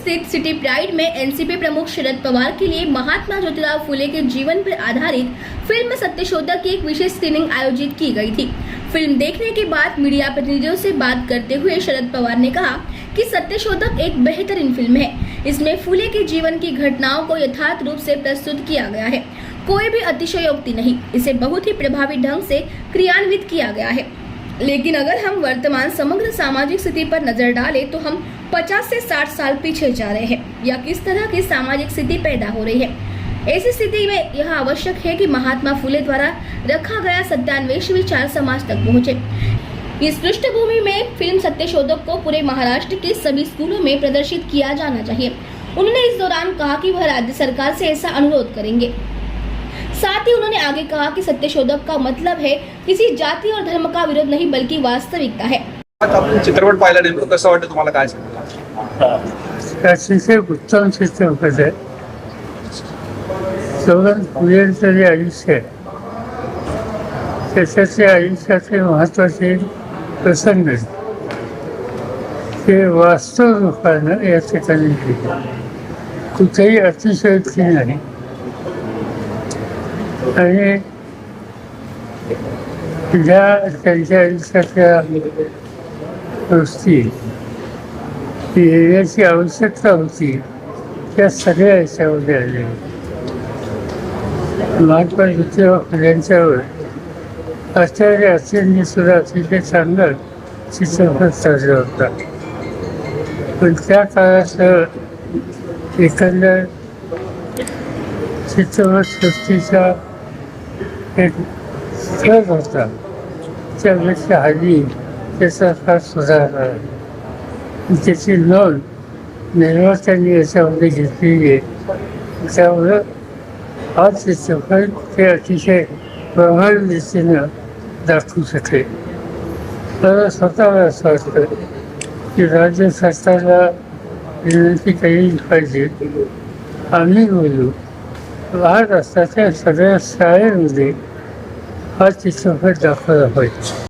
स्थित city pride में NCP प्रमुख शरद पवार के लिए महात्मा ज्योतिराव फुले के जीवन पर आधारित फिल्म सत्यशोधक की एक विशेष स्क्रीनिंग आयोजित की गई थी। फिल्म देखने के बाद मीडिया प्रतिनिधियों से बात करते हुए शरद पवार ने कहा कि सत्यशोधक एक बेहतरीन फिल्म है। इसमें फुले के जीवन की घटनाओं को यथार्थ रूप से प्रस्तुत किया गया है, कोई भी अतिशयोक्ति नहीं। इसे बहुत ही प्रभावी ढंग से क्रियान्वित किया गया है। लेकिन अगर हम वर्तमान समग्र सामाजिक स्थिति पर नजर डालें तो हम 50 से 60 साल पीछे जा रहे हैं या किस तरह की सामाजिक स्थिति पैदा हो रही है। ऐसी स्थिति में यह आवश्यक है कि महात्मा फुले द्वारा रखा गया सत्यान्वेष विचार समाज तक पहुंचे। इस पृष्ठभूमि में फिल्म सत्यशोधक को पूरे महाराष्ट्र के सभी स्कूलों में प्रदर्शित किया जाना चाहिए। उन्होंने इस दौरान कहा कि वह राज्य सरकार से ऐसा अनुरोध करेंगे। साथ ही उन्होंने आगे कहा कि सत्यशोधक का मतलब है किसी जाति और धर्म का विरोध नहीं बल्कि वास्तविकता है। चित्रपट पाहिला नेमकं कसं वाटतं तुम्हाला, काय सांगता? अतिशय उत्तम चित्रपट आहे. सोबत फुलेंचं जे आयुष्य आहे त्याच्याचे आयुष्याचे महत्त्वाचे प्रसंग ते वास्तव रूपानं या ठिकाणी दिले. कुठेही अतिशयोक्ती नाही आणि ज्या त्यांच्या आयुष्यातल्या गोष्टी येण्याची आवश्यकता होती त्या सगळ्या याच्यामध्ये आल्या. महात्मा ज्योतिराव फुलेंच्यावर आचार्य अत्रेंनी सुद्धा अतिशय चांगला चित्रपट साजरा होता. पण त्या काळात एकंदर चित्रपटसृष्टीचा एक स्तर होता, त्यापेक्षा हल्ली त्याचा फार सुधार आहे. त्याची नोंद निर्मात्यांनी याच्यामध्ये घेतलेली आहे. त्यामुळं हा चित्रपट ते अतिशय प्रभावी दृष्टीनं दाखवू शकेल. मला स्वतःला असं वाटतं की राज्य सरकारला विनंती केली पाहिजे. आम्ही बोलू महाराष्ट्राच्या सगळ्या शाळेमध्ये हा चित्रपट दाखवला पाहिजे.